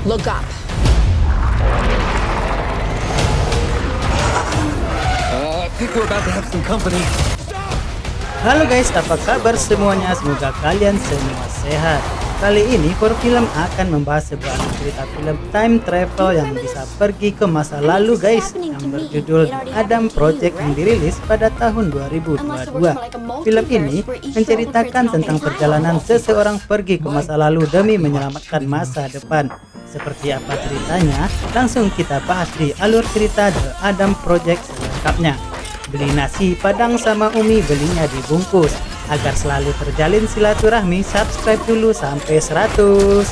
Look up. I think we're about to have some company. Halo guys, apa kabar semuanya? Semoga kalian semua sehat. Kali ini Film akan membahas sebuah cerita film time travel yang bisa pergi ke masa lalu guys, yang berjudul Adam Project yang dirilis pada tahun 2022. Film ini menceritakan tentang perjalanan seseorang pergi ke masa lalu demi menyelamatkan masa depan. Seperti apa ceritanya? Langsung kita bahas di alur cerita The Adam Project selengkapnya. Beli nasi padang sama Umi, belinya dibungkus. Agar selalu terjalin silaturahmi, subscribe dulu sampai 100.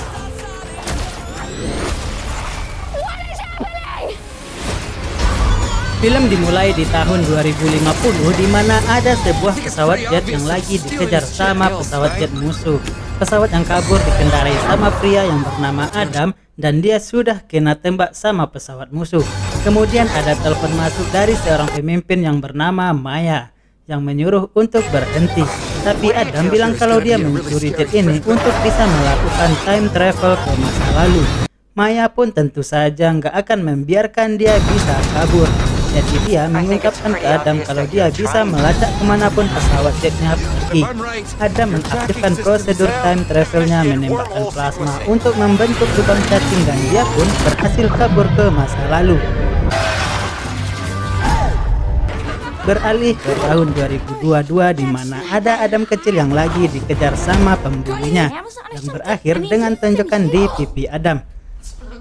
Film dimulai di tahun 2050 di mana ada sebuah pesawat jet yang lagi dikejar sama pesawat jet musuh. Pesawat yang kabur dikendarai sama pria yang bernama Adam dan dia sudah kena tembak sama pesawat musuh. Kemudian ada telepon masuk dari seorang pemimpin yang bernama Maya yang menyuruh untuk berhenti. Tapi Adam bilang kalau dia mencuri jet ini untuk bisa melakukan time travel ke masa lalu. Maya pun tentu saja nggak akan membiarkan dia bisa kabur. Jadi dia mengungkapkan ke Adam kalau dia bisa melacak kemanapun pesawat jetnya pergi. Adam mengaktifkan prosedur time travelnya, menembakkan plasma untuk membentuk lubang cacing dan dia pun berhasil kabur ke masa lalu. Beralih ke tahun 2022 di mana ada Adam kecil yang lagi dikejar sama pembunuhnya yang berakhir dengan tonjokan di pipi Adam.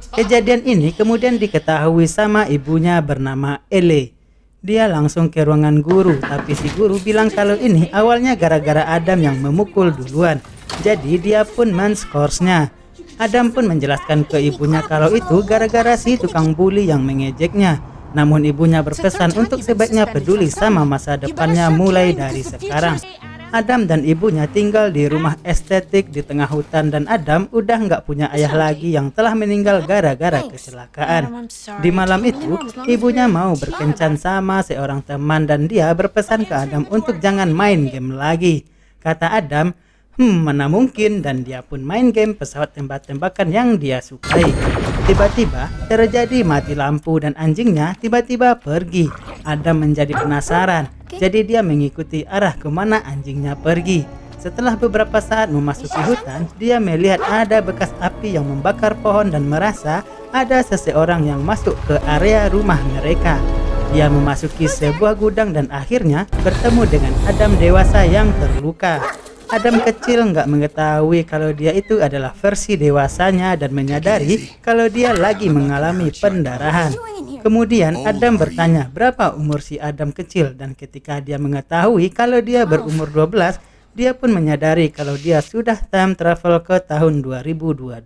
Kejadian ini kemudian diketahui sama ibunya bernama Ele. Dia langsung ke ruangan guru, tapi si guru bilang kalau ini awalnya gara-gara Adam yang memukul duluan. Jadi dia pun men-scoresnya. Adam pun menjelaskan ke ibunya kalau itu gara-gara si tukang bully yang mengejeknya. Namun ibunya berpesan untuk sebaiknya peduli sama masa depannya mulai dari sekarang. Adam dan ibunya tinggal di rumah estetik di tengah hutan dan Adam udah nggak punya ayah lagi yang telah meninggal gara-gara kecelakaan. Di malam itu, ibunya mau berkencan sama seorang teman dan dia berpesan ke Adam untuk jangan main game lagi. Kata Adam, mana mungkin, dan dia pun main game pesawat tembak-tembakan yang dia sukai. Tiba-tiba terjadi mati lampu dan anjingnya tiba-tiba pergi. Adam menjadi penasaran, jadi dia mengikuti arah kemana anjingnya pergi. Setelah beberapa saat memasuki hutan, dia melihat ada bekas api yang membakar pohon dan merasa ada seseorang yang masuk ke area rumah mereka. Dia memasuki sebuah gudang dan akhirnya bertemu dengan Adam dewasa yang terluka. Adam kecil nggak mengetahui kalau dia itu adalah versi dewasanya dan menyadari kalau dia lagi mengalami pendarahan. Kemudian Adam bertanya berapa umur si Adam kecil dan ketika dia mengetahui kalau dia berumur 12, dia pun menyadari kalau dia sudah time travel ke tahun 2022.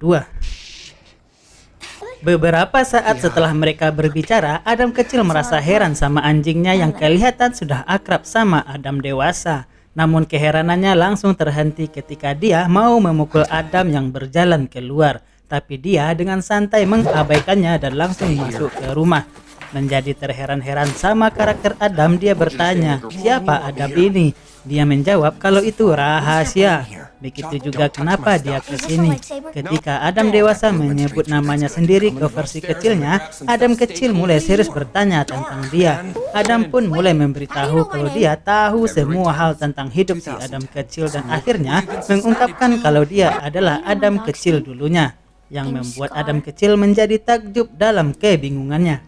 Beberapa saat setelah mereka berbicara, Adam kecil merasa heran sama anjingnya yang kelihatan sudah akrab sama Adam dewasa. Namun keheranannya langsung terhenti ketika dia mau memukul Adam yang berjalan keluar. Tapi dia dengan santai mengabaikannya dan langsung masuk ke rumah. Menjadi terheran-heran sama karakter Adam, dia bertanya, siapa Adam ini? Dia menjawab kalau itu rahasia. Begitu juga kenapa dia ke sini. Ketika Adam dewasa menyebut namanya sendiri ke versi kecilnya, Adam kecil mulai serius bertanya tentang dia. Adam pun mulai memberitahu kalau dia tahu semua hal tentang hidup si Adam kecil dan akhirnya mengungkapkan kalau dia adalah Adam kecil dulunya, yang membuat Adam kecil menjadi takjub dalam kebingungannya.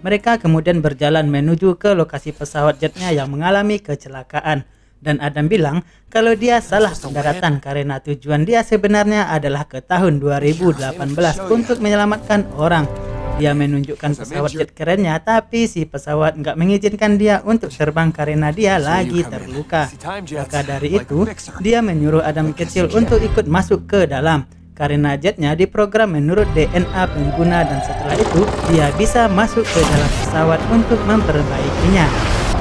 Mereka kemudian berjalan menuju ke lokasi pesawat jetnya yang mengalami kecelakaan. Dan Adam bilang kalau dia salah pendaratan karena tujuan dia sebenarnya adalah ke tahun 2018 untuk menyelamatkan orang. Dia menunjukkan pesawat jet kerennya, tapi si pesawat nggak mengizinkan dia untuk terbang karena dia lagi terluka. Maka dari itu, dia menyuruh Adam kecil untuk ikut masuk ke dalam. Karena jetnya diprogram menurut DNA pengguna dan setelah itu, dia bisa masuk ke dalam pesawat untuk memperbaikinya.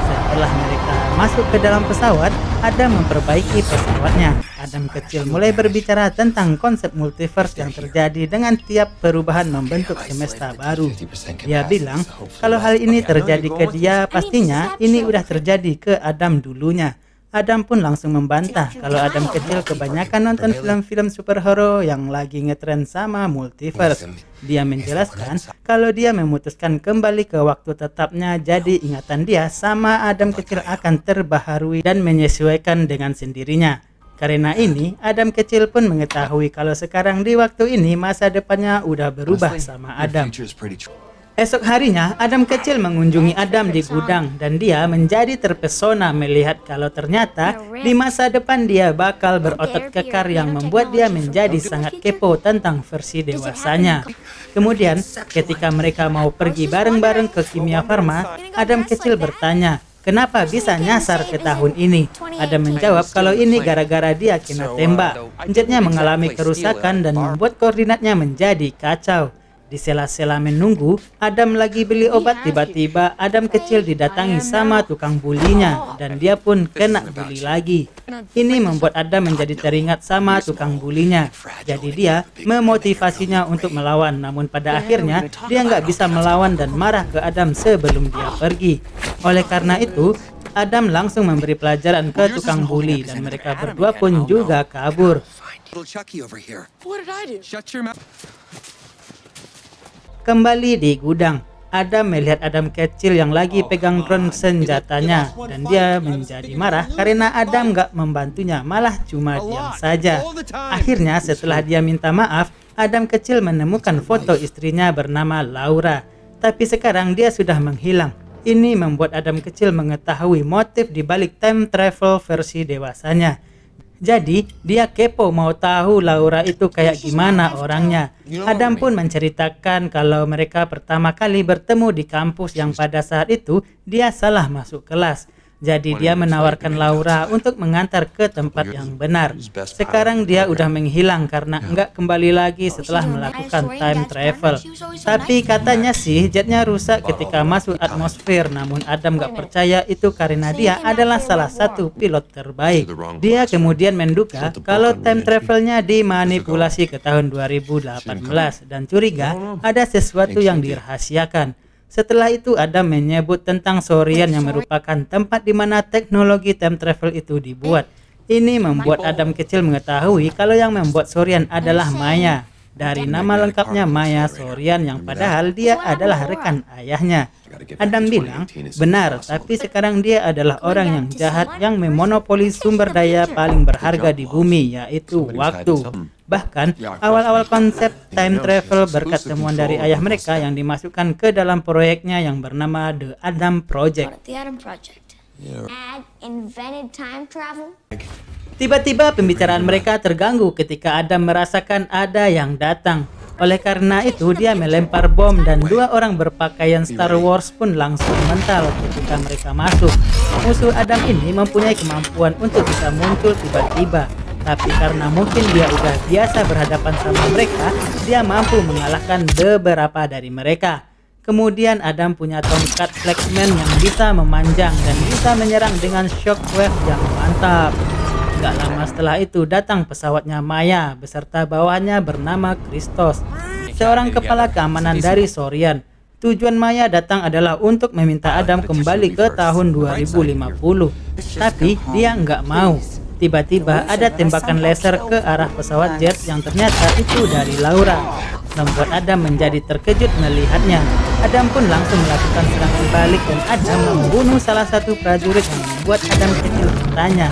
Setelah mereka masuk ke dalam pesawat, Adam memperbaiki pesawatnya. Adam kecil mulai berbicara tentang konsep multiverse yang terjadi dengan tiap perubahan membentuk semesta baru. Dia bilang kalau hal ini terjadi ke dia, pastinya ini udah terjadi ke Adam dulunya. Adam pun langsung membantah kalau Adam kecil kebanyakan nonton film-film superhero yang lagi ngetren sama multiverse. Dia menjelaskan kalau dia memutuskan kembali ke waktu tetapnya, jadi ingatan dia sama Adam kecil akan terbaharui dan menyesuaikan dengan sendirinya. Karena ini, Adam kecil pun mengetahui kalau sekarang di waktu ini masa depannya udah berubah sama Adam. Esok harinya, Adam kecil mengunjungi Adam di gudang dan dia menjadi terpesona melihat kalau ternyata di masa depan dia bakal berotot kekar yang membuat dia menjadi sangat kepo tentang versi dewasanya. Kemudian, ketika mereka mau pergi bareng-bareng ke Kimia Farma, Adam kecil bertanya, kenapa bisa nyasar ke tahun ini? Adam menjawab kalau ini gara-gara dia kena tembak. Jetnya mengalami kerusakan dan membuat koordinatnya menjadi kacau. Di sela-sela menunggu, Adam lagi beli obat, tiba-tiba Adam kecil didatangi sama tukang bulinya dan dia pun kena bully lagi. Ini membuat Adam menjadi teringat sama tukang bulinya. Jadi dia memotivasinya untuk melawan, namun pada akhirnya dia nggak bisa melawan dan marah ke Adam sebelum dia pergi. Oleh karena itu, Adam langsung memberi pelajaran ke tukang bully dan mereka berdua pun juga kabur. Kembali di gudang, Adam melihat Adam kecil yang lagi pegang drone senjatanya dan dia menjadi marah karena Adam gak membantunya, malah cuma diam saja. Akhirnya setelah dia minta maaf, Adam kecil menemukan foto istrinya bernama Laura. Tapi sekarang dia sudah menghilang. Ini membuat Adam kecil mengetahui motif di balik time travel versi dewasanya. Jadi, dia kepo mau tahu Laura itu kayak gimana orangnya. Adam pun menceritakan kalau mereka pertama kali bertemu di kampus yang pada saat itu dia salah masuk kelas. Jadi dia menawarkan Laura untuk mengantar ke tempat yang benar. Sekarang dia udah menghilang karena nggak kembali lagi setelah melakukan time travel. Tapi katanya sih jetnya rusak ketika masuk atmosfer. Namun Adam nggak percaya itu karena dia adalah salah satu pilot terbaik. Dia kemudian menduga kalau time travelnya dimanipulasi ke tahun 2018 dan curiga ada sesuatu yang dirahasiakan. Setelah itu Adam menyebut tentang Sorian yang merupakan tempat di mana teknologi time travel itu dibuat. Ini membuat Adam kecil mengetahui kalau yang membuat Sorian adalah Maya. Dari nama lengkapnya Maya Sorian yang padahal dia adalah rekan ayahnya. Adam bilang, benar, tapi sekarang dia adalah orang yang jahat yang memonopoli sumber daya paling berharga di bumi, yaitu waktu. Bahkan, awal-awal konsep time travel berkat temuan dari ayah mereka yang dimasukkan ke dalam proyeknya yang bernama The Adam Project. Tiba-tiba pembicaraan mereka terganggu ketika Adam merasakan ada yang datang. Oleh karena itu, dia melempar bom dan dua orang berpakaian Star Wars pun langsung mental ketika mereka masuk. Musuh Adam ini mempunyai kemampuan untuk bisa muncul tiba-tiba. Tapi karena mungkin dia udah biasa berhadapan sama mereka, dia mampu mengalahkan beberapa dari mereka. Kemudian Adam punya tongkat Flexman yang bisa memanjang dan bisa menyerang dengan shockwave yang mantap. Gak lama setelah itu datang pesawatnya Maya beserta bawahannya bernama Christos, seorang kepala keamanan dari Sorian. Tujuan Maya datang adalah untuk meminta Adam kembali ke tahun 2050. Tapi dia nggak mau. Tiba-tiba ada tembakan laser ke arah pesawat jet yang ternyata itu dari Laura. Membuat Adam menjadi terkejut melihatnya. Adam pun langsung melakukan serangan balik dan Adam membunuh salah satu prajurit yang membuat Adam kecil bertanya,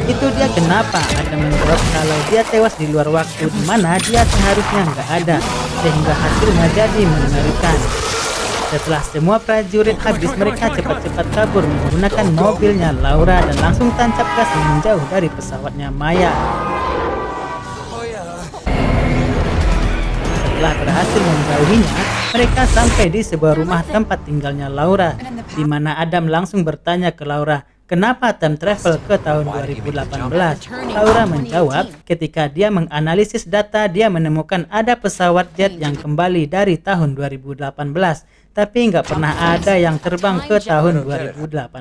itu dia kenapa? Adam menjawab kalau dia tewas di luar waktu di mana dia seharusnya nggak ada, sehingga hasilnya jadi mengerikan. Setelah semua prajurit habis, mereka cepat-cepat kabur menggunakan mobilnya Laura dan langsung tancap gas menjauh dari pesawatnya Maya. Setelah berhasil menjauhinya, mereka sampai di sebuah rumah tempat tinggalnya Laura, di mana Adam langsung bertanya ke Laura, kenapa time travel ke tahun 2018? Laura menjawab, ketika dia menganalisis data, dia menemukan ada pesawat jet yang kembali dari tahun 2018. Tapi nggak pernah ada yang terbang ke tahun 2018.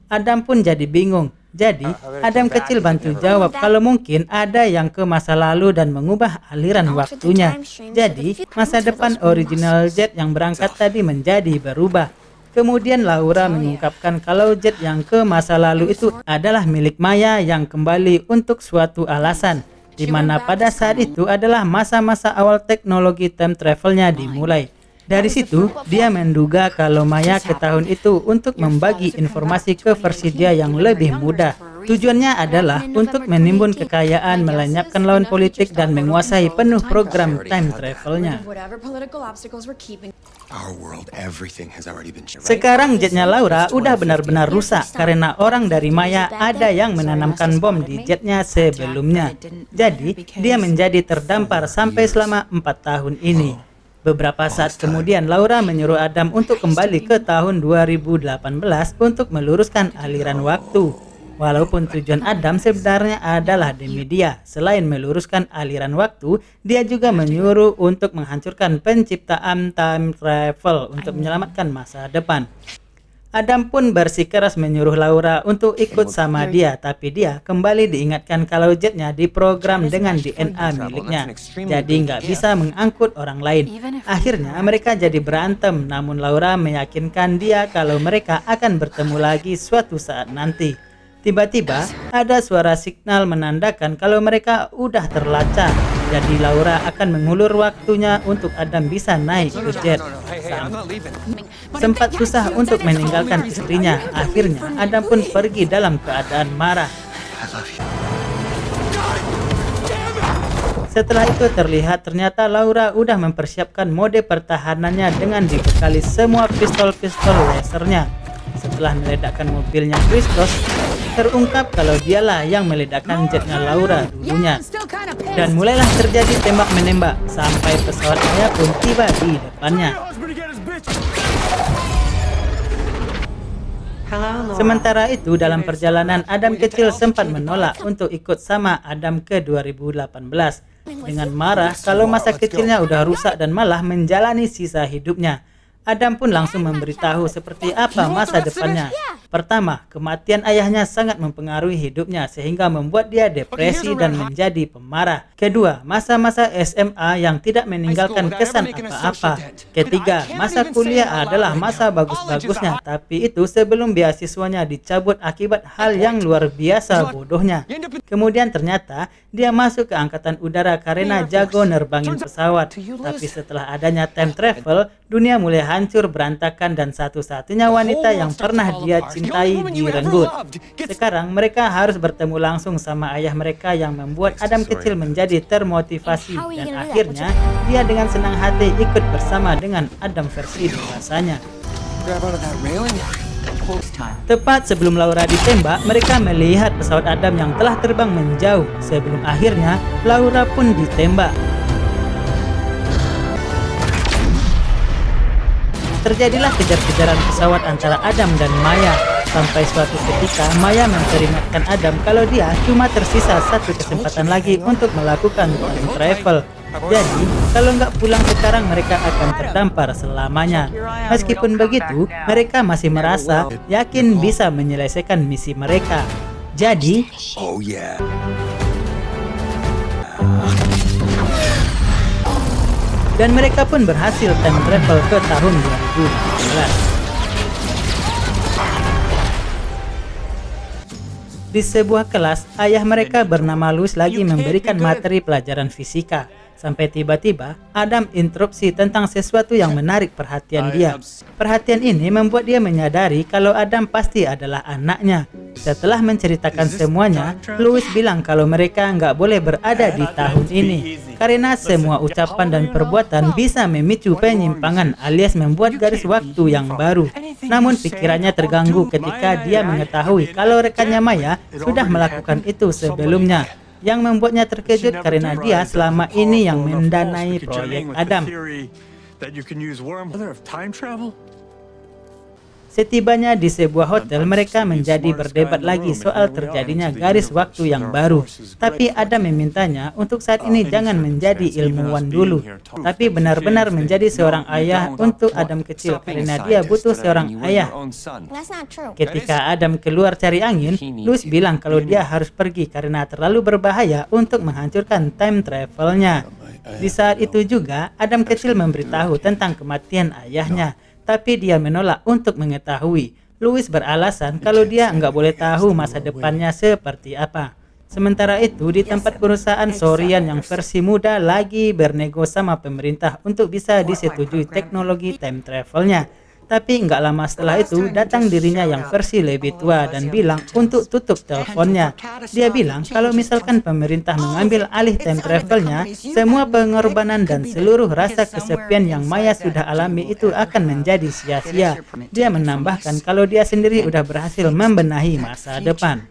Adam pun jadi bingung. Jadi, Adam kecil bantu jawab kalau mungkin ada yang ke masa lalu dan mengubah aliran waktunya. Jadi, masa depan original jet yang berangkat tadi menjadi berubah. Kemudian Laura mengungkapkan kalau jet yang ke masa lalu itu adalah milik Maya yang kembali untuk suatu alasan, di mana pada saat itu adalah masa-masa awal teknologi time travelnya dimulai. Dari situ, dia menduga kalau Maya ke tahun itu untuk membagi informasi ke versi dia yang lebih mudah. Tujuannya adalah untuk menimbun kekayaan, melenyapkan lawan politik, dan menguasai penuh program time travelnya. Sekarang jetnya Laura udah benar-benar rusak karena orang dari Maya ada yang menanamkan bom di jetnya sebelumnya. Jadi, dia menjadi terdampar sampai selama 4 tahun ini. Beberapa saat kemudian, Laura menyuruh Adam untuk kembali ke tahun 2018 untuk meluruskan aliran waktu. Walaupun tujuan Adam sebenarnya adalah demi dia, selain meluruskan aliran waktu, dia juga menyuruh untuk menghancurkan penciptaan time travel untuk menyelamatkan masa depan. Adam pun bersikeras menyuruh Laura untuk ikut sama dia, tapi dia kembali diingatkan kalau jetnya diprogram dengan DNA miliknya, jadi nggak bisa mengangkut orang lain. Akhirnya mereka jadi berantem, namun Laura meyakinkan dia kalau mereka akan bertemu lagi suatu saat nanti. Tiba-tiba ada suara signal menandakan kalau mereka udah terlacak. Jadi Laura akan mengulur waktunya untuk Adam bisa naik ke jet. Sempat susah untuk meninggalkan istrinya. Akhirnya Adam pun pergi dalam keadaan marah. Setelah itu terlihat ternyata Laura udah mempersiapkan mode pertahanannya dengan dibekali semua pistol-pistol lasernya. Setelah meledakkan mobilnya Christos, terungkap kalau dialah yang meledakkan jetnya Laura dulunya. Dan mulailah terjadi tembak-menembak sampai pesawat Maya pun tiba di depannya. Sementara itu dalam perjalanan Adam kecil sempat menolak untuk ikut sama Adam ke 2018 dengan marah kalau masa kecilnya udah rusak dan malah menjalani sisa hidupnya. Adam pun langsung memberitahu seperti apa masa depannya. Pertama, kematian ayahnya sangat mempengaruhi hidupnya sehingga membuat dia depresi dan menjadi pemarah. Kedua, masa-masa SMA yang tidak meninggalkan kesan apa-apa. Ketiga, masa kuliah adalah masa bagus-bagusnya, tapi itu sebelum beasiswanya dicabut akibat hal yang luar biasa bodohnya. Kemudian ternyata dia masuk ke angkatan udara karena jago nerbangin pesawat. Tapi setelah adanya time travel, dunia mulai hancur berantakan dan satu-satunya wanita yang pernah dia cintai direnggut. Sekarang mereka harus bertemu langsung sama ayah mereka yang membuat Adam kecil menjadi termotivasi dan akhirnya dia dengan senang hati ikut bersama dengan Adam versi dewasanya. Tepat sebelum Laura ditembak, mereka melihat pesawat Adam yang telah terbang menjauh sebelum akhirnya Laura pun ditembak. Terjadilah kejar-kejaran pesawat antara Adam dan Maya. Sampai suatu ketika Maya memperingatkan Adam kalau dia cuma tersisa satu kesempatan lagi untuk melakukan time travel. Jadi kalau nggak pulang sekarang mereka akan terdampar selamanya. Meskipun begitu, mereka masih merasa yakin bisa menyelesaikan misi mereka. Jadi dan mereka pun berhasil time travel ke tahun 2014. Di sebuah kelas, ayah mereka bernama Louis lagi memberikan materi pelajaran fisika. Sampai tiba-tiba Adam interupsi tentang sesuatu yang menarik perhatian dia. Perhatian ini membuat dia menyadari kalau Adam pasti adalah anaknya. Setelah menceritakan semuanya, Louis bilang kalau mereka nggak boleh berada di tahun ini karena semua ucapan dan perbuatan bisa memicu penyimpangan alias membuat garis waktu yang baru. Namun pikirannya terganggu ketika dia mengetahui kalau rekannya Maya sudah melakukan itu sebelumnya, yang membuatnya terkejut karena dia selama ini yang mendanai proyek Adam. Setibanya di sebuah hotel, mereka menjadi berdebat lagi soal terjadinya garis waktu yang baru. Tapi Adam memintanya untuk saat ini jangan menjadi ilmuwan dulu, tapi benar-benar menjadi seorang ayah untuk Adam kecil karena dia butuh seorang ayah. Ketika Adam keluar cari angin, Louis bilang kalau dia harus pergi karena terlalu berbahaya untuk menghancurkan time travelnya. Di saat itu juga Adam kecil memberitahu tentang kematian ayahnya. tapi dia menolak untuk mengetahui. Louis beralasan kalau dia nggak boleh tahu masa depannya seperti apa. Sementara itu, di tempat perusahaan Sorian yang versi muda lagi bernego sama pemerintah untuk bisa disetujui teknologi time travelnya. Tapi nggak lama setelah itu, datang dirinya yang versi lebih tua dan bilang untuk tutup teleponnya. Dia bilang kalau misalkan pemerintah mengambil alih time travelnya, semua pengorbanan dan seluruh rasa kesepian yang Maya sudah alami itu akan menjadi sia-sia. Dia menambahkan kalau dia sendiri udah berhasil membenahi masa depan.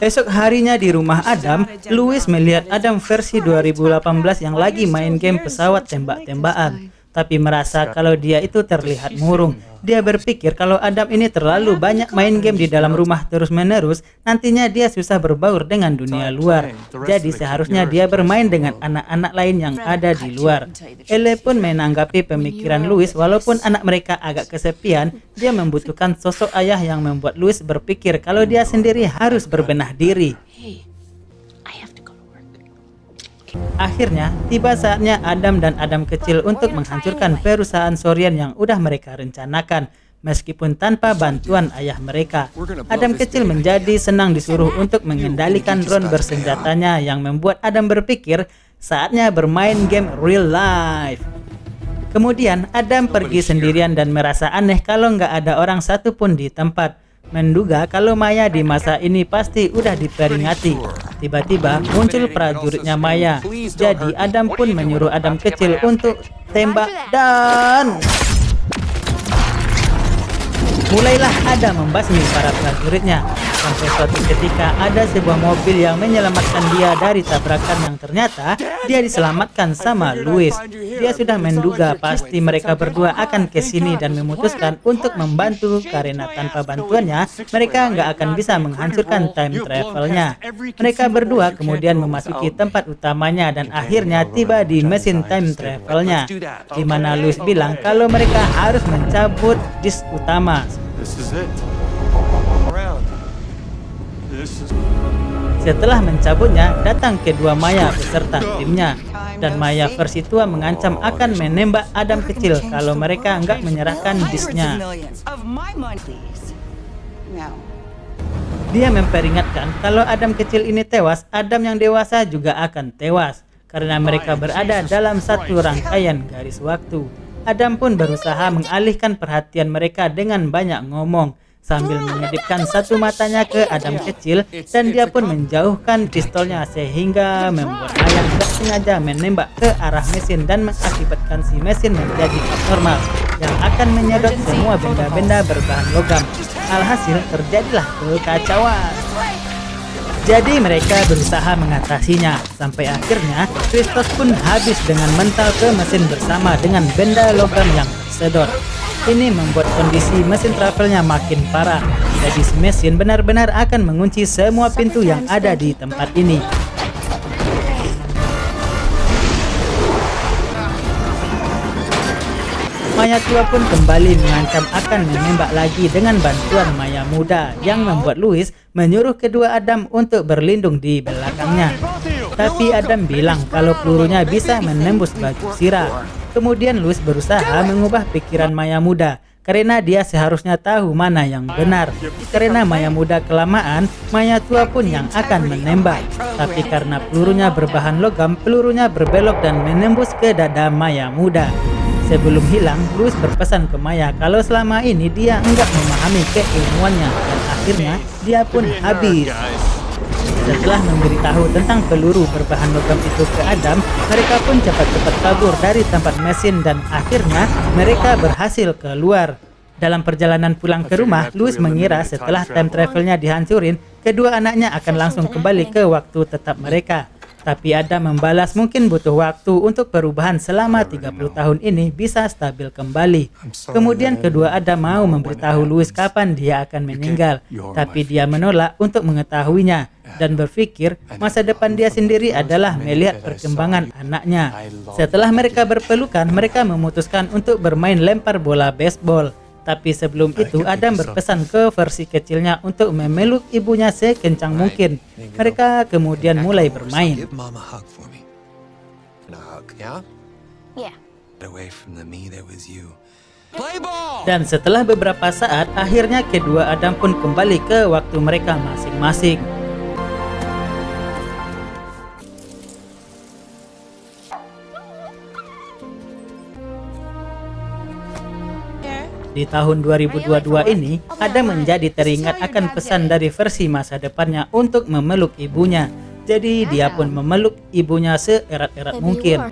Esok harinya di rumah Adam, Louis melihat Adam versi 2018 yang lagi main game pesawat tembak-tembakan. Tapi merasa kalau dia itu terlihat murung. Dia berpikir kalau Adam ini terlalu banyak main game di dalam rumah terus-menerus, nantinya dia susah berbaur dengan dunia luar. Jadi seharusnya dia bermain dengan anak-anak lain yang ada di luar. Elle pun menanggapi pemikiran Louis, walaupun anak mereka agak kesepian, dia membutuhkan sosok ayah yang membuat Louis berpikir kalau dia sendiri harus berbenah diri. Akhirnya, tiba saatnya Adam dan Adam kecil untuk menghancurkan perusahaan Sorian yang udah mereka rencanakan, meskipun tanpa bantuan ayah mereka. Adam kecil menjadi senang disuruh untuk mengendalikan drone bersenjatanya yang membuat Adam berpikir saatnya bermain game real life. Kemudian, Adam pergi sendirian dan merasa aneh kalau nggak ada orang satupun di tempat. Menduga kalau Maya di masa ini pasti udah diperingati. Tiba-tiba muncul prajuritnya Maya. Jadi Adam pun menyuruh Adam kecil untuk tembak dan mulailah Adam membasmi para prajuritnya. Sampai suatu ketika ada sebuah mobil yang menyelamatkan dia dari tabrakan yang ternyata dia diselamatkan sama Louis. Dia sudah menduga pasti mereka berdua akan ke sini dan memutuskan untuk membantu karena tanpa bantuannya mereka nggak akan bisa menghancurkan time travelnya. Mereka berdua kemudian memasuki tempat utamanya dan akhirnya tiba di mesin time travelnya, di mana Louis bilang kalau mereka harus mencabut disk utama. Setelah mencabutnya, datang kedua Maya beserta timnya. Dan Maya versi tua mengancam akan menembak Adam kecil kalau mereka nggak menyerahkan disknya. Dia memperingatkan kalau Adam kecil ini tewas, Adam yang dewasa juga akan tewas. Karena mereka berada dalam satu rangkaian garis waktu. Adam pun berusaha mengalihkan perhatian mereka dengan banyak ngomong, sambil mengedipkan satu matanya ke Adam kecil, dan dia pun menjauhkan pistolnya sehingga membuat Maya tidak sengaja menembak ke arah mesin dan mengakibatkan si mesin menjadi abnormal yang akan menyedot semua benda-benda berbahan logam. Alhasil terjadilah kekacauan. Jadi mereka berusaha mengatasinya, sampai akhirnya Christos pun habis dengan mental ke mesin bersama dengan benda logam yang tersedot. Ini membuat kondisi mesin travelnya makin parah. Jadi si mesin benar-benar akan mengunci semua pintu yang ada di tempat ini. Maya tua pun kembali mengancam akan menembak lagi dengan bantuan Maya muda, yang membuat Louis menyuruh kedua Adam untuk berlindung di belakangnya. Tapi Adam bilang kalau pelurunya bisa menembus baju sirah. Kemudian Louis berusaha mengubah pikiran Maya muda, karena dia seharusnya tahu mana yang benar. Karena Maya muda kelamaan, Maya tua pun yang akan menembak. Tapi karena pelurunya berbahan logam, pelurunya berbelok dan menembus ke dada Maya muda. Sebelum hilang, Louis berpesan ke Maya kalau selama ini dia enggak memahami keilmuannya, dan akhirnya dia pun habis. Setelah memberitahu tentang peluru berbahan logam itu ke Adam, mereka pun cepat-cepat kabur dari tempat mesin dan akhirnya mereka berhasil keluar. Dalam perjalanan pulang ke rumah, Louis mengira setelah time travelnya dihancurin, kedua anaknya akan langsung kembali ke waktu tetap mereka. Tapi Adam membalas mungkin butuh waktu untuk perubahan selama 30 tahun ini bisa stabil kembali. Kemudian kedua Adam mau memberitahu Louis kapan dia akan meninggal, tapi dia menolak untuk mengetahuinya dan berpikir masa depan dia sendiri adalah melihat perkembangan anaknya. Setelah mereka berpelukan, mereka memutuskan untuk bermain lempar bola baseball. Tapi sebelum itu Adam berpesan ke versi kecilnya untuk memeluk ibunya sekencang mungkin. Mereka kemudian mulai bermain. away from the me that was you. Play ball! Dan setelah beberapa saat, akhirnya kedua Adam pun kembali ke waktu mereka masing-masing. Di tahun 2022 ini, Adam menjadi teringat akan pesan dari versi masa depannya untuk memeluk ibunya. Jadi dia pun memeluk ibunya seerat-erat mungkin.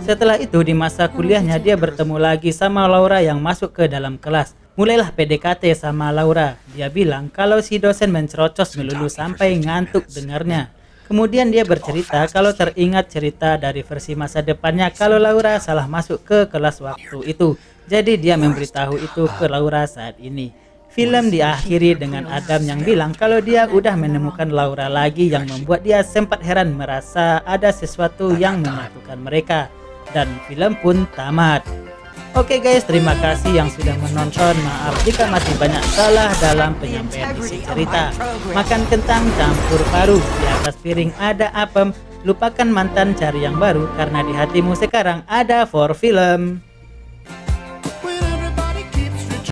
Setelah itu di masa kuliahnya dia bertemu lagi sama Laura yang masuk ke dalam kelas. Mulailah PDKT sama Laura. Dia bilang kalau si dosen mencerocos melulu sampai ngantuk dengarnya. Kemudian dia bercerita kalau teringat cerita dari versi masa depannya kalau Laura salah masuk ke kelas waktu itu. Jadi dia memberitahu itu ke Laura saat ini. Film diakhiri dengan Adam yang bilang kalau dia udah menemukan Laura lagi yang membuat dia sempat heran merasa ada sesuatu yang menyatukan mereka. Dan film pun tamat. Oke guys, terima kasih yang sudah menonton. Maaf jika masih banyak salah dalam penyampaian isi cerita. Makan kentang campur paru, di atas piring ada apem. Lupakan mantan, cari yang baru, karena di hatimu sekarang ada 4Film.